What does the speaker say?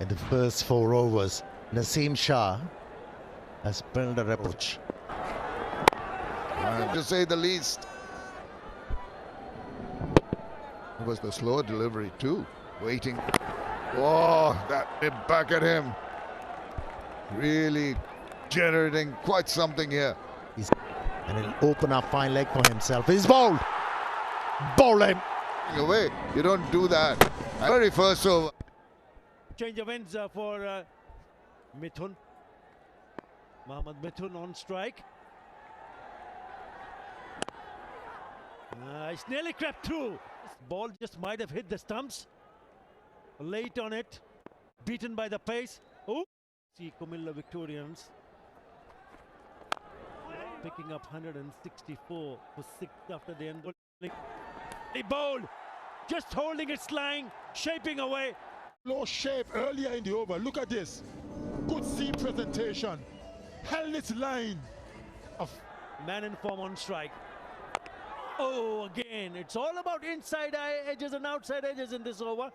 In the first 4 overs, Naseem Shah has built a approach. To say the least. It was the slow delivery too, waiting. Oh, that hit back at him. Really generating quite something here. And he'll open up fine leg for himself. He's bowled. Bowl him. Away. You don't do that. Very first over. Change of ends for Mithun. Mohammad Mithun on strike. It's nearly crept through. This ball just might have hit the stumps. Late on it. Beaten by the pace. Oh, see Comilla Victorians picking up 164 for 6 after the end. He bowled. Just holding its line, shaping away. Low shape earlier in the over. Look at this. Good seam presentation. Held its line. Man in form on strike. Oh, again, it's all about inside edges and outside edges in this over.